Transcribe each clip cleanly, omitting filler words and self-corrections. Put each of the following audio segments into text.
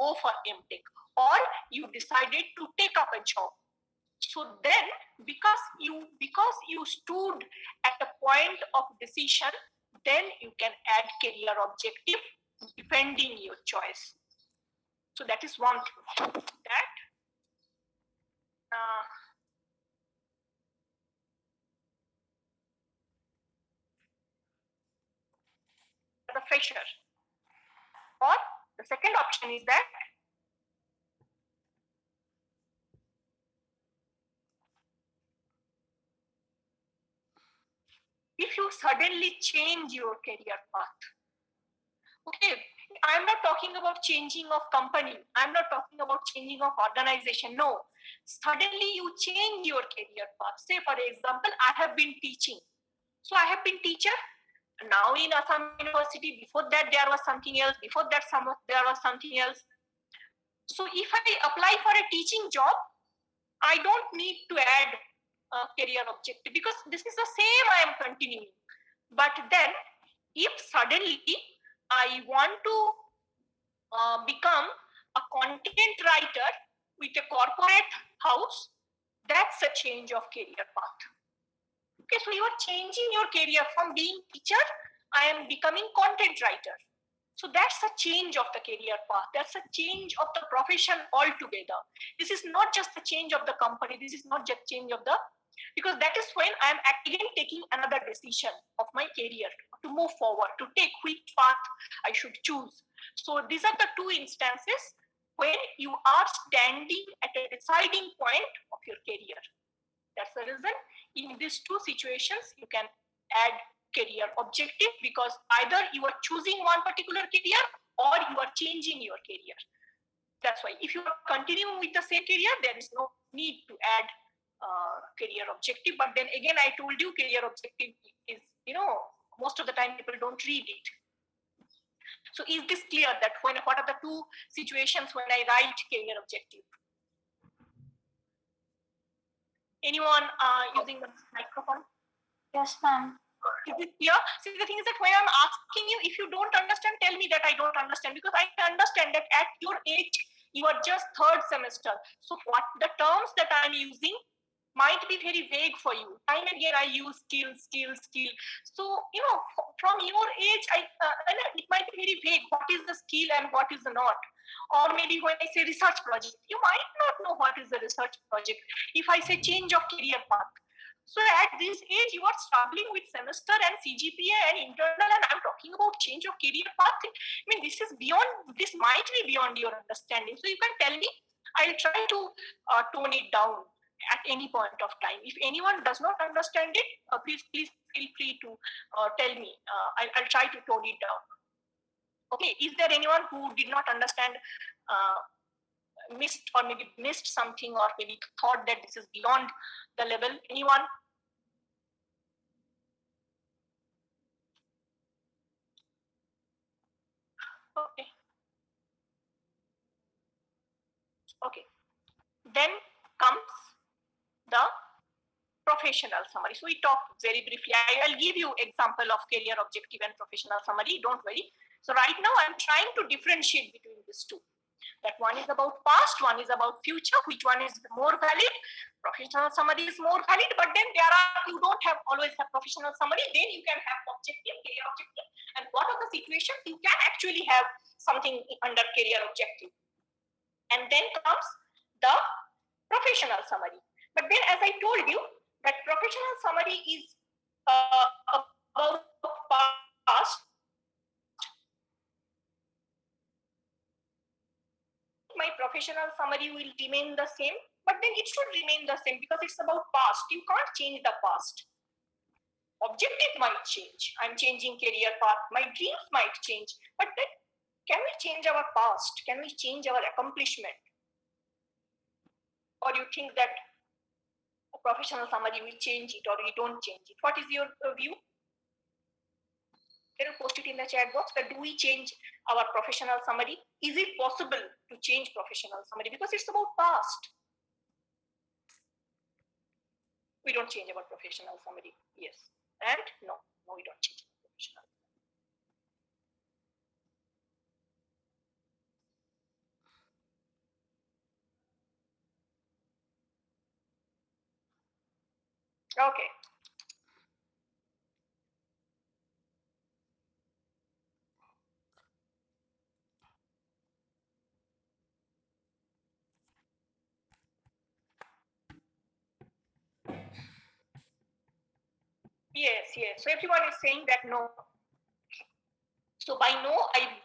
go for MTech, or you decided to take up a job. So then, because you stood at a point of decision, then you can add career objective depending your choice. So that is one thing. That the fresher. Or the second option is that if you suddenly change your career path. Okay, I'm not talking about changing of company. I'm not talking about changing of organization. No, suddenly you change your career path. Say for example, I have been teaching. So I have been teacher. Now in Assam University, before that there was something else. Before that there was something else. So if I apply for a teaching job, I don't need to add a career objective because this is the same I am continuing. But then if suddenly I want to become a content writer with a corporate house, that's a change of career path. Okay, so you are changing your career from being teacher, I am becoming content writer. So that's a change of the career path. That's a change of the profession altogether. This is not just the change of the company. This is not just change of the, because that is when I am again taking another decision of my career to move forward, to take which path I should choose. So these are the two instances when you are standing at a deciding point of your career. That's the reason in these two situations you can add career objective, because either you are choosing one particular career or you are changing your career. That's why if you are continuing with the same career, there is no need to add career objective. But then again, I told you career objective is, most of the time people don't read it. So is this clear that what are the two situations when I write career objective? Anyone using the microphone? Yes, ma'am. Is it clear? See, the thing is that when I'm asking you, if you don't understand, tell me that I don't understand, because I understand that at your age, you are just third semester. So what the terms that I'm using might be very vague for you. Time and again, I use skill. So, from your age, it might be very vague. What is the skill and what is the not? Or maybe when I say research project, you might not know what is the research project. If I say change of career path, so at this age, you are struggling with semester and CGPA and internal, and I'm talking about change of career path. I mean, this might be beyond your understanding. So you can tell me, I'll try to tone it down at any point of time. If anyone does not understand it, please feel free to tell me. I'll try to tone it down. Okay, is there anyone who did not understand, missed something, or maybe thought that this is beyond the level? Anyone? Okay. Then comes the professional summary. So we talked very briefly. I'll give you example of career objective and professional summary. Don't worry. So right now I'm trying to differentiate between these two. That one is about past, one is about future. Which one is more valid? Professional summary is more valid, but then you don't always have professional summary. Then you can have objective, career objective. And what are the situations you can actually have something under career objective? And then comes the professional summary. But then, as I told you, that professional summary is about past. My professional summary will remain the same, but then it should remain the same because it's about past. You can't change the past. Objective might change. I'm changing career path. My dreams might change. But then, can we change our past? Can we change our accomplishment? Or you think that a professional summary will change it, or we don't change it? What is your view? Can you post it in the chat box? That do we change our professional summary? Is it possible to change professional summary? Because it's about past. We don't change our professional summary. Yes. And no, we don't change our professional. Okay. Yes, yes. So everyone is saying that no. So by no, I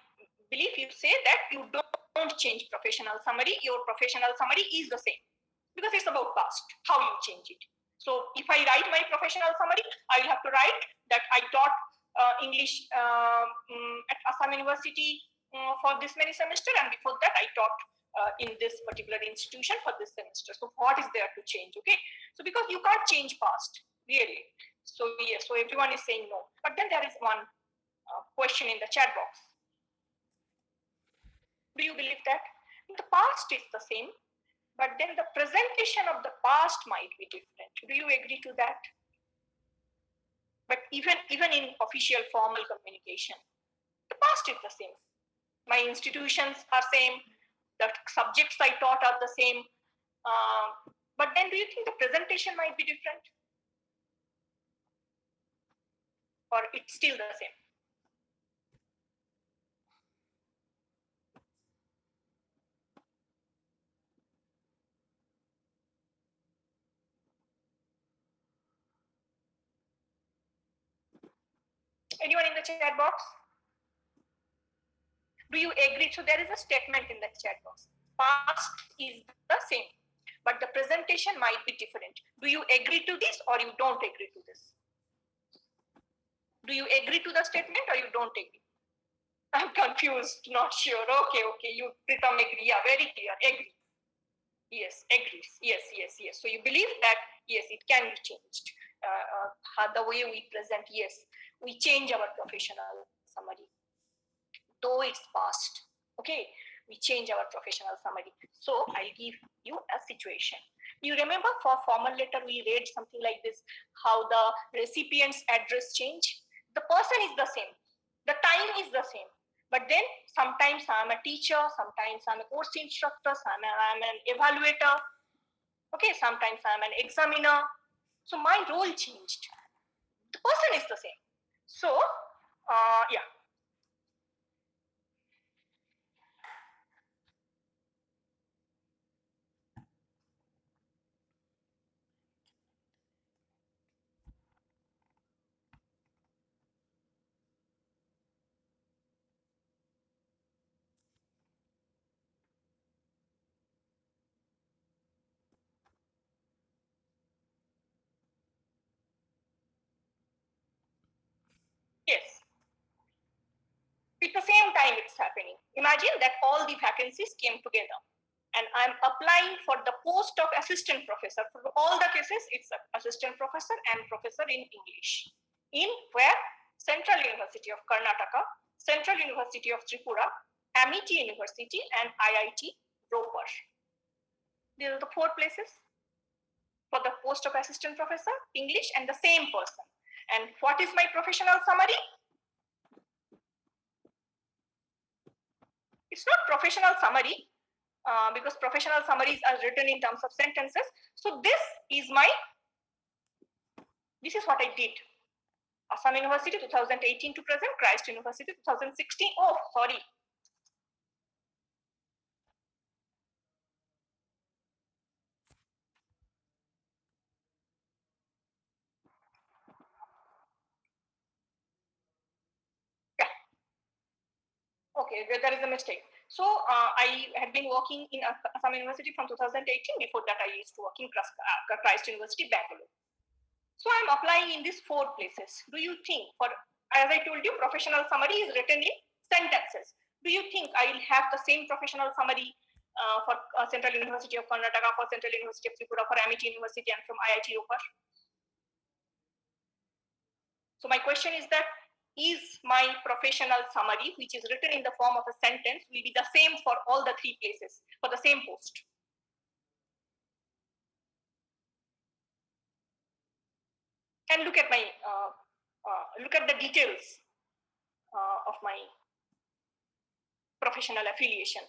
believe you say that you don't change professional summary. Your professional summary is the same because it's about past, how you change it. So if I write my professional summary, I will have to write that I taught English at Assam University for this many semester, and before that I taught in this particular institution for this semester. So what is there to change? Okay, so because you can't change past, really. So yes, so everyone is saying no. But then there is one question in the chat box. Do you believe that the past is the same, but then the presentation of the past might be different? Do you agree to that? But even in official formal communication, the past is the same. My institutions are same. The subjects I taught are the same. But then, do you think the presentation might be different, or it's still the same? Anyone in the chat box? Do you agree? So there is a statement in the chat box. Past is the same, but the presentation might be different. Do you agree to this or you don't agree to this? Do you agree to the statement or you don't agree? I'm confused, not sure. Okay. You Pritam agree. Yeah, very clear. Agree. Yes, agrees. Yes. So you believe that, yes, it can be changed. The way we present, yes, we change our professional summary, though it's past. Okay, we change our professional summary. So I'll give you a situation. You remember for formal letter, we read something like this, how the recipient's address change. The person is the same. The time is the same. But then sometimes I'm a teacher, sometimes I'm a course instructor, I'm an evaluator. Okay, sometimes I'm an examiner. So my role changed. The person is the same. So, yeah. Yes. At the same time it's happening. Imagine that all the vacancies came together and I'm applying for the post of assistant professor. For all the cases, it's assistant professor and professor in English. In where? Central University of Karnataka, Central University of Tripura, Amity University, and IIT Ropar. These are the four places for the post of assistant professor, English, and the same person. And what is my professional summary? It's not professional summary because professional summaries are written in terms of sentences. So this is what I did. Assam University 2018 to present, Christ University 2016. Oh, sorry. Yeah. Okay, there is a mistake. So I had been working in Assam University from 2018. Before that, I used to work in Christ University, Bangalore. So I'm applying in these four places. Do you think, as I told you, professional summary is written in sentences. Do you think I will have the same professional summary for Central University of Karnataka, for Central University of Tripura, for Amity University, and from IIT Ropar? So my question is that, is my professional summary, which is written in the form of a sentence, will be the same for all the three places, for the same post? And look at the details of my professional affiliation.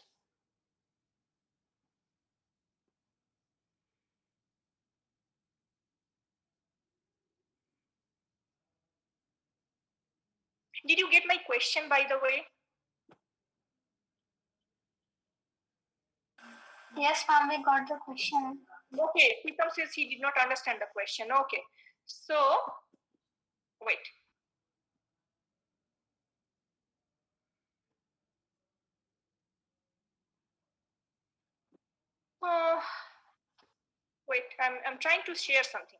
Did you get my question, by the way? Yes, ma'am, we got the question. Okay, Pritam says he did not understand the question. Okay, so wait. Wait, I'm trying to share something.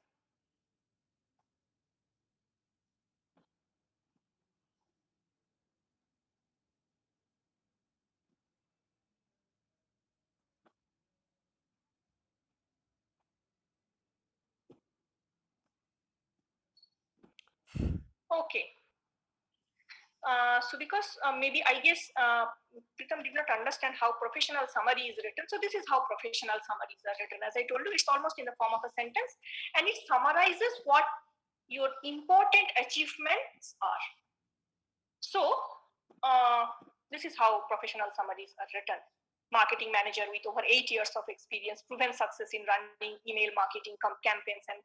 Okay. So because maybe I guess Pritam did not understand how professional summary is written. So this is how professional summaries are written. As I told you, it's almost in the form of a sentence, and it summarizes what your important achievements are. So this is how professional summaries are written. Marketing manager with over 8 years of experience, proven success in running email marketing campaigns and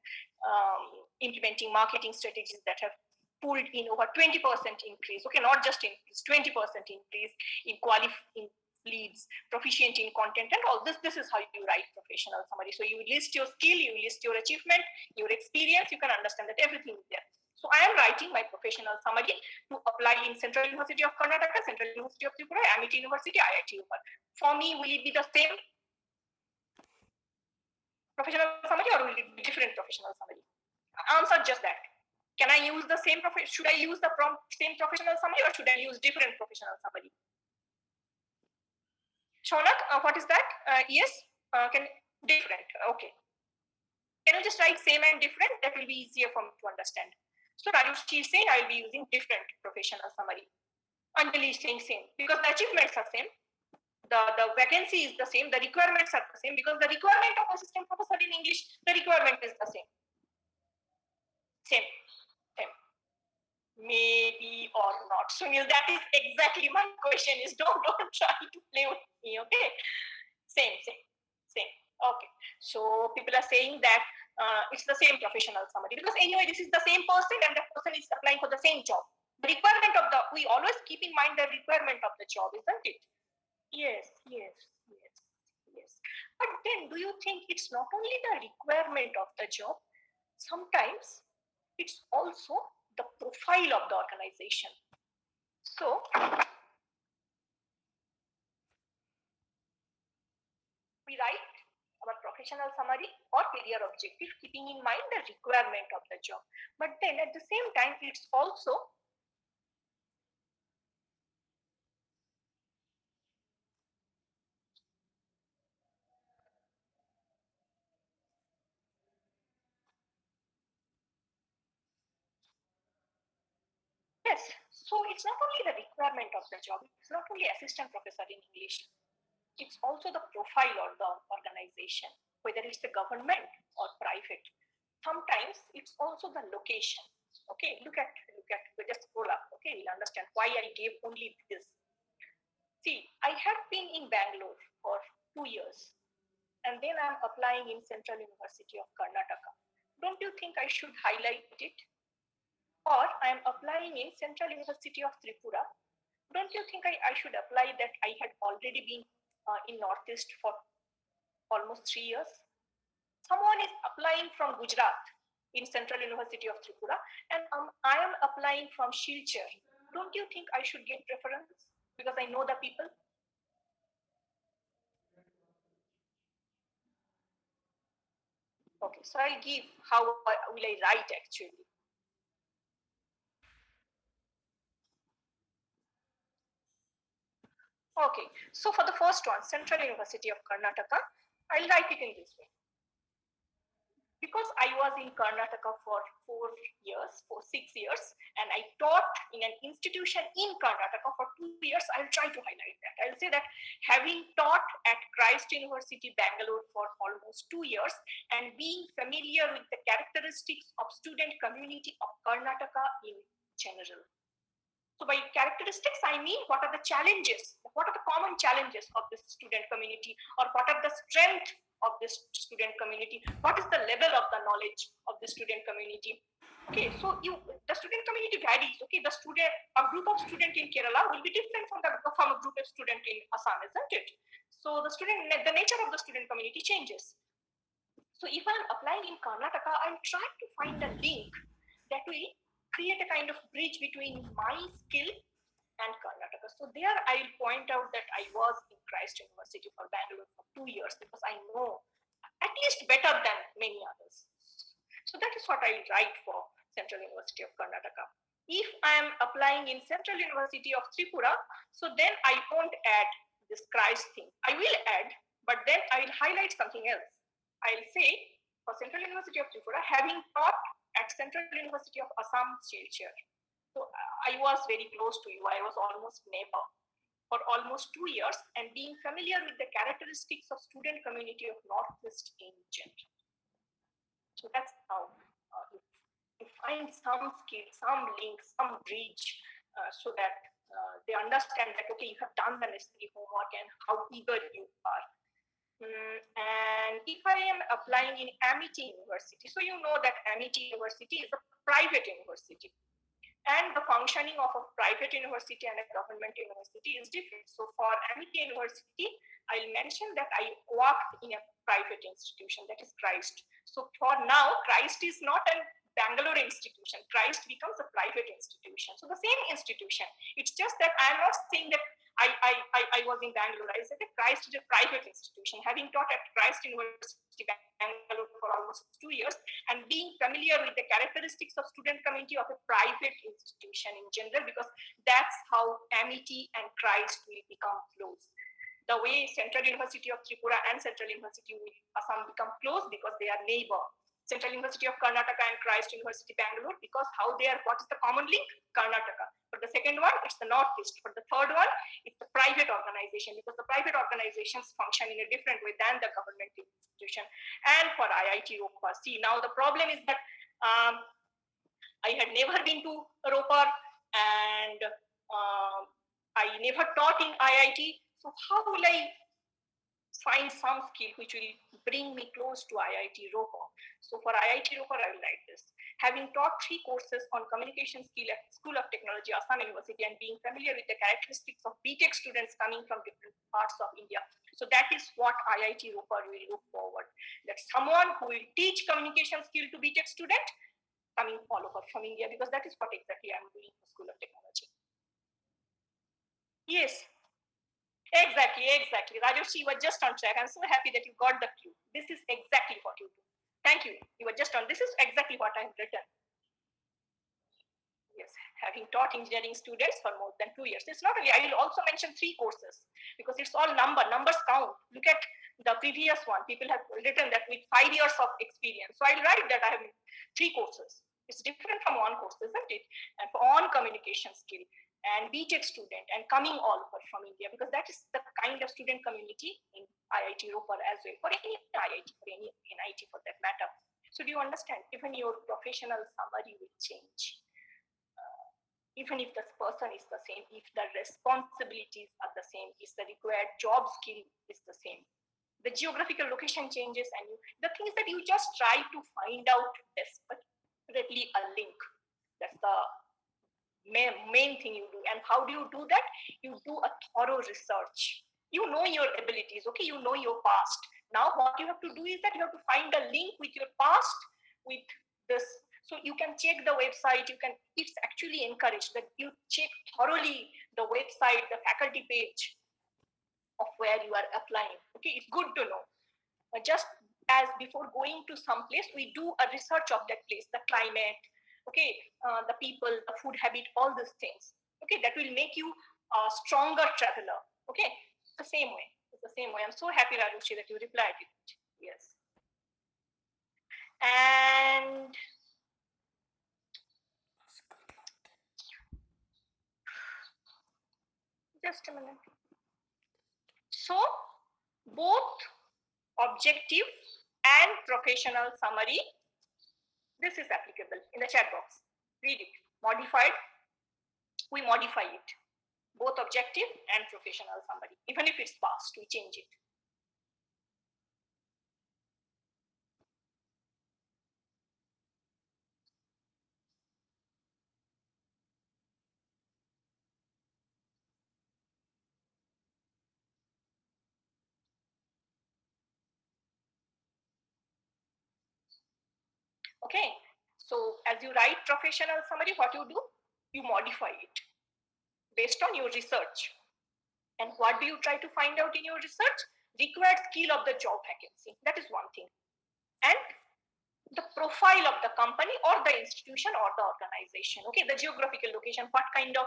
implementing marketing strategies that have pulled in over 20% increase. Okay, not just increase, 20% increase in leads, proficient in content and all this. This is how you write professional summary. So you list your skill, you list your achievement, your experience, you can understand that everything is there. So I am writing my professional summary to apply in Central University of Karnataka, Central University of Tripura, Amity University, IIT. For me, will it be the same professional summary or will it be different professional summary? Answer just that. Can I use the same should I use the same professional summary or should I use different professional summary? Shonak, what is that? Yes, can different. Okay. Can you just write same and different? That will be easier for me to understand. So Rajushi is saying I will be using different professional summary. Anjali is saying same because the achievements are same. The vacancy is the same. The requirements are the same because the requirement of assistant professor in English, the requirement is the same. Same. Maybe or not. Sunil, that is exactly my question is don't try to play with me, okay? Same. Okay. So people are saying that it's the same professional summary because anyway, this is the same person and the person is applying for the same job. The requirement of we always keep in mind the requirement of the job, isn't it? Yes. But then do you think it's not only the requirement of the job? Sometimes it's also the profile of the organization. So we write our professional summary or career objective keeping in mind the requirement of the job. But then at the same time, it's also yes. So it's not only the requirement of the job, it's not only assistant professor in English, it's also the profile of the organization, whether it's the government or private. Sometimes it's also the location. Okay, look at we just scroll up. Okay, we'll understand why I gave only this. See, I have been in Bangalore for 2 years and then I'm applying in Central University of Karnataka. Don't you think I should highlight it? Or I'm applying in Central University of Tripura. Don't you think I should apply that I had already been in Northeast for almost 3 years? Someone is applying from Gujarat in Central University of Tripura and I am applying from Silchar. Don't you think I should get preference because I know the people? Okay, so I'll give how will I write actually. Okay, so for the first one, Central University of Karnataka, I'll write it in this way. Because I was in Karnataka for 6 years, and I taught in an institution in Karnataka for 2 years, I'll try to highlight that. I'll say that having taught at Christ University, Bangalore for almost 2 years, and being familiar with the characteristics of student community of Karnataka in general. So by characteristics, I mean what are the challenges, what are the common challenges of this student community, or what are the strengths of this student community, what is the level of the knowledge of the student community. Okay, so the student community varies. Okay, a group of student in Kerala will be different from a group of student in Assam, isn't it? So the nature of the student community changes. So if I'm applying in Karnataka, I'm trying to find a link that will create a kind of bridge between my skill and Karnataka. So there I'll point out that I was in Christ University for Bangalore for 2 years because I know at least better than many others. So that is what I will write for Central University of Karnataka. If I am applying in Central University of Tripura, so then I won't add this Christ thing. I will add, but then I will highlight something else. I'll say for Central University of Tripura, having taught at Central University of Assam, Silchar. So I was very close to you. I was almost neighbor for almost 2 years and being familiar with the characteristics of student community of Northwest in general. So that's how you find some skill, some link, some bridge, so that they understand that, okay, you have done the necessary homework and how eager you are. And if I am applying in Amity University, so you know that Amity University is a private university. And the functioning of a private university and a government university is different. So for Amity University, I'll mention that I worked in a private institution, that is Christ. So for now, Christ is not a Bangalore institution. Christ becomes a private institution. So the same institution. It's just that I'm not saying that I was in Bangalore. I said that Christ is a private institution. Having taught at Christ University, Bangalore for almost 2 years, and being familiar with the characteristics of student community of a private institution in general, because that's how Amity and Christ will become close. The way Central University of Tripura and Central University of Assam become close because they are neighbor. Central University of Karnataka and Christ University Bangalore, because how they are, what is the common link? Karnataka. For the second one, it's the Northeast. For the third one, it's the private organization, because the private organizations function in a different way than the government institution. And for IIT Roper, see, now the problem is that I had never been to Roper and I never taught in IIT. So how will I find some skill which will bring me close to IIT Roper? So for IIT Roper, I will write this. Having taught 3 courses on communication skill at School of Technology, Assam University, and being familiar with the characteristics of BTech students coming from different parts of India. So that is what IIT Roper will look forward. That someone who will teach communication skill to BTech student coming all over from India, because that is what exactly I'm doing for School of Technology. Yes, exactly. Rajesh, you were just on track. I'm so happy that you got the clue. This is exactly what you do. Thank you. You were just on. This is exactly what I've written. Yes, having taught engineering students for more than 2 years. It's not only, I will also mention 3 courses because it's all numbers count. Look at the previous one. People have written that with 5 years of experience. So I'll write that I have 3 courses. It's different from one course, isn't it? And for on communication skill and BTech student and coming all over from India, because that is the kind of student community in IIT Roper as well, for any IIT, for any NIT for that matter. So do you understand? Even your professional summary will change. Even if the person is the same, if the responsibilities are the same, if the required job skill is the same, the geographical location changes, and the things that you just try to find out desperately a link. That's the main thing you do. And how do you do that? You do a thorough research. You know your abilities, okay? You know your past. Now what you have to do is that you have to find a link with your past with this. So you can check the website. It's actually encouraged that you check thoroughly the website, the faculty page of where you are applying. Okay, it's good to know. Just as before going to some place, we do a research of that place, the climate, okay, the people, the food habit, all these things. Okay, that will make you a stronger traveler. Okay, it's the same way. I'm so happy, Rajushi, that you replied it. Yes. And just a minute. So both objective and professional summary, this is applicable in the chat box. Read it. Modified, we modify it. Both objective and professional summary. Even if it's past, we change it. Okay, so as you write professional summary, what you do? You modify it based on your research. And what do you try to find out in your research? Required skill of the job vacancy. That is one thing. And the profile of the company or the institution or the organization. Okay, the geographical location, what kind of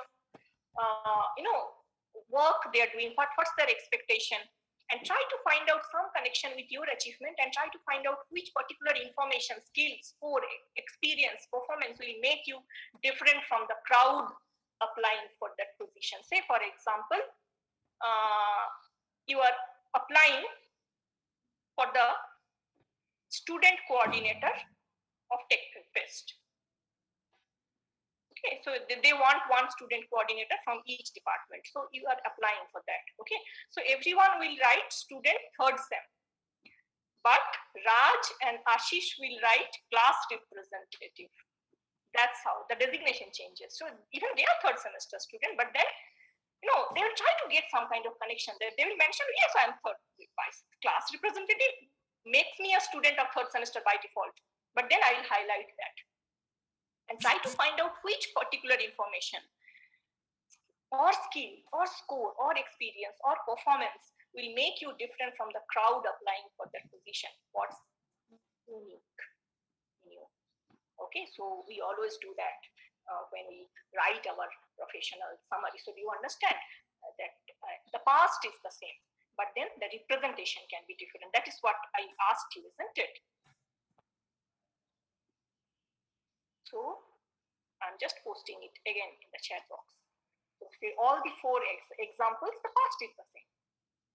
work they are doing, what's their expectation, and try to find out some connection with your achievement, and try to find out which particular information, skill, score, experience, performance will make you different from the crowd applying for that position. Say for example, you are applying for the student coordinator of Tech Fest. Okay, so they want one student coordinator from each department. So you are applying for that. Okay, so everyone will write student third sem, but Raj and Ashish will write class representative. That's how the designation changes. So even they are third semester student, but then they will try to get some kind of connection. They will mention, yes, I am third class representative, makes me a student of third semester by default. But then I will highlight that and try to find out which particular information or skill or score or experience or performance will make you different from the crowd applying for that position. What's unique in you? Okay, so we always do that when we write our professional summary. So do you understand that the past is the same, but then the representation can be different? That is what I asked you, isn't it? So I'm just posting it again in the chat box. So all the four examples, the past is the same,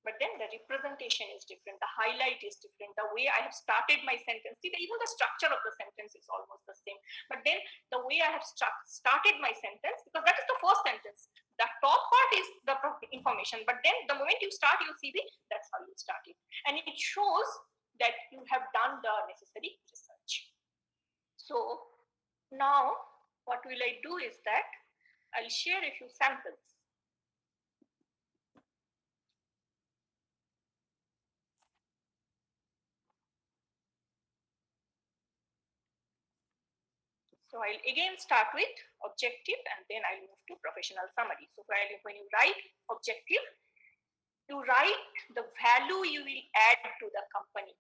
but then the representation is different, the highlight is different, the way I have started my sentence, even the structure of the sentence is almost the same, but then the way I have started my sentence, because that is the first sentence, the top part is the information, but then the moment you start your CV, that's how you start it, and it shows that you have done the necessary research. So now what will I do is that I'll share a few samples. So I'll again start with objective and then I'll move to professional summary. So when you write objective, you write the value you will add to the company.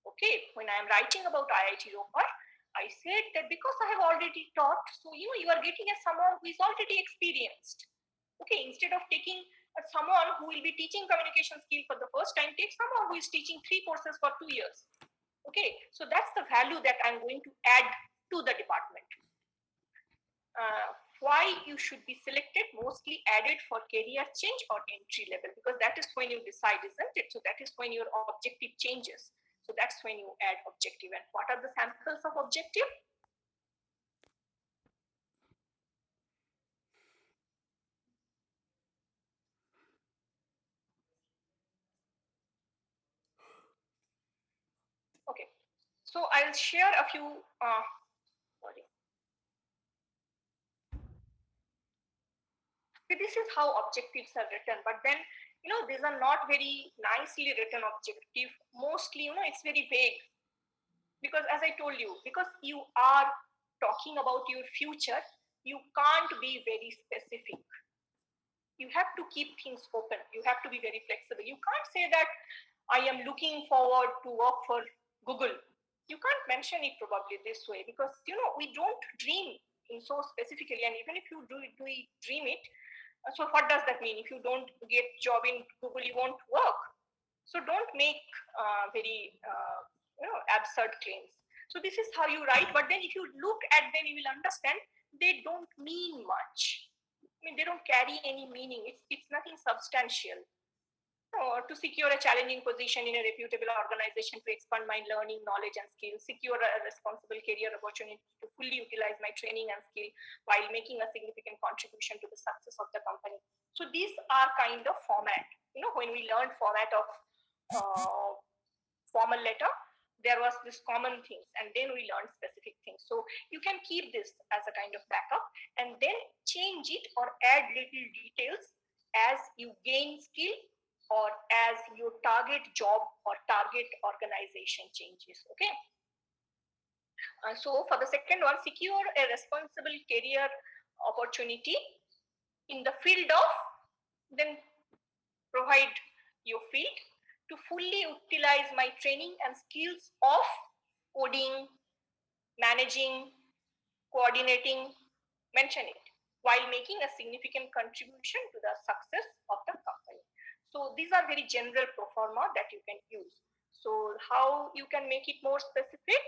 Okay, when I am writing about IIT Ropar, I said that because I have already taught, so you are getting as someone who is already experienced. Okay, instead of taking someone who will be teaching communication skill for the first time, take someone who is teaching 3 courses for 2 years. Okay, so that's the value that I'm going to add to the department. Why you should be selected, mostly added for career change or entry level, because that is when you decide, isn't it? So that is when your objective changes. So that's when you add objective. And what are the samples of objective? Okay, so I'll share a few. Sorry. So this is how objectives are written, but then these are not very nicely written objective. Mostly, it's very vague, because as I told you, because you are talking about your future, you can't be very specific. You have to keep things open. You have to be very flexible. You can't say that I am looking forward to work for Google. You can't mention it probably this way, because we don't dream in so specifically, and even if you do dream it, so what does that mean? If you don't get job in Google, you won't work. So don't make very absurd claims. So this is how you write, but then if you look at them, you will understand they don't mean much. I mean, they don't carry any meaning. It's nothing substantial. To secure a challenging position in a reputable organization, to expand my learning, knowledge, and skills, secure a responsible career opportunity, to fully utilize my training and skill while making a significant contribution to the success of the company. So these are kind of format. When we learned format of formal letter, there was this common things, and then we learned specific things. So you can keep this as a kind of backup and then change it or add little details as you gain skill or as your target job or target organization changes. Okay, So for the second one, secure a responsible career opportunity in the field of, then provide your field to fully utilize my training and skills of coding, managing, coordinating, mention it, while making a significant contribution to the success of the company. So these are very general pro forma that you can use. So how you can make it more specific?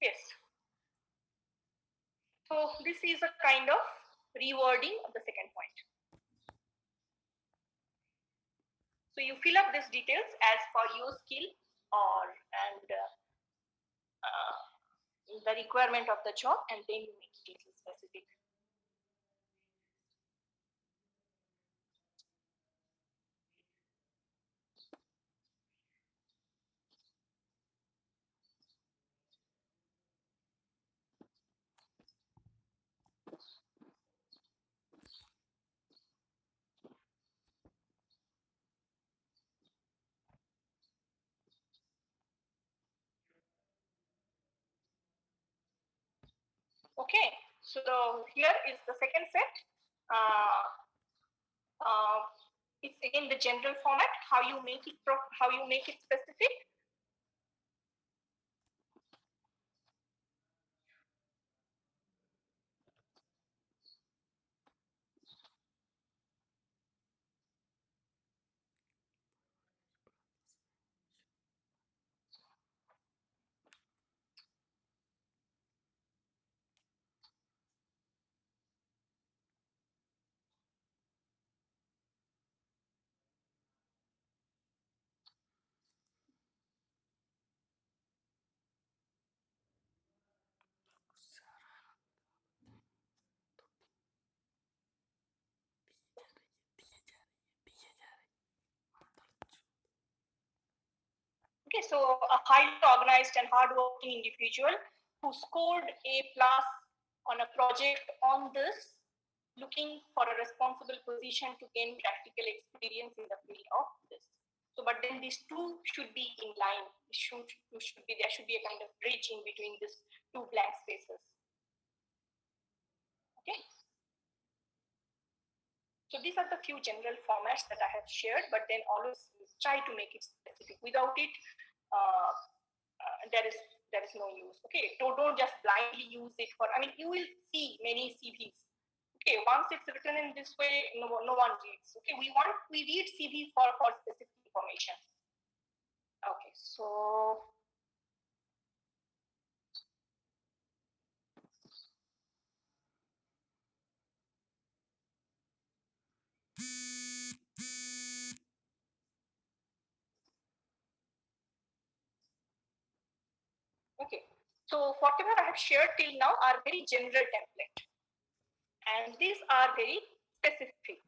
Yes. So this is a kind of rewording of the second point. So you fill up these details as per your skill or and the requirement of the job, and then you make it little specific. Okay, so here is the second set. Uh, uh, it's again the general format. How you make it specific. Okay, so a highly organized and hardworking individual who scored A plus on a project on this, looking for a responsible position to gain practical experience in the field of this. So, but then these two should be in line. There should be a kind of bridge in between these two blank spaces. Okay. So these are the few general formats that I have shared, but then always try to make it specific. Without it, uh, there is no use. Okay, don't just blindly use it for. I mean, you will see many CVs. Okay, once it's written in this way, no one reads. Okay, we read CV for specific information. Okay, so okay, so whatever I have shared till now are very general template, and these are very specific.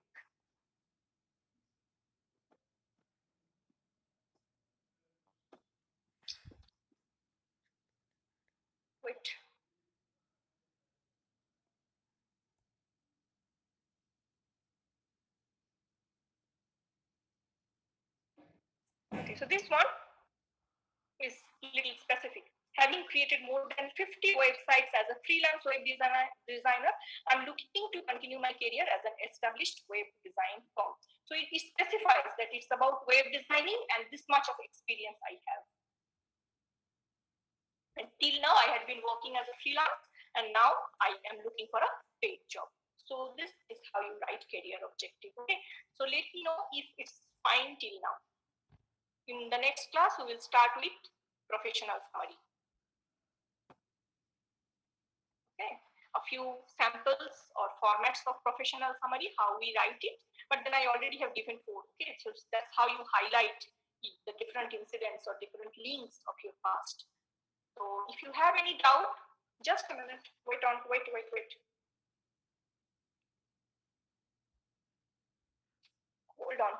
Wait. Okay, so this one is little specific. Having created more than 50 websites as a freelance web designer, I'm looking to continue my career as an established web design firm. So it specifies that it's about web designing and this much of experience I have. Until now, I had been working as a freelance, and now I am looking for a paid job. So this is how you write career objective. Okay. So let me know if it's fine till now. In the next class, we will start with professional summary. Okay, a few samples or formats of professional summary, how we write it, but then I already have given 4. Okay, so that's how you highlight the different incidents or different links of your past. So if you have any doubt, just a minute, wait. Hold on.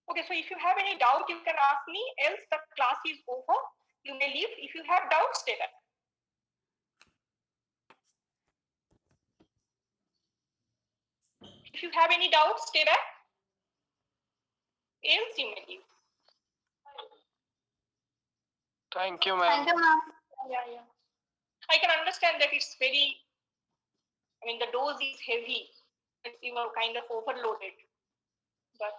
Okay, so if you have any doubt, you can ask me, else the class is over. You may leave. If you have doubts, stay back. If you have any doubts, stay back. Else you may leave. Thank you, ma'am. Thank you, ma'am. Yeah. I can understand that it's very, the dose is heavy. You are kind of overloaded. But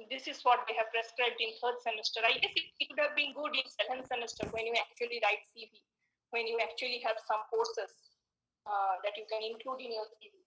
this is what they have prescribed in third semester. I guess it would have been good in second semester when you actually write CV, when you actually have some courses that you can include in your CV.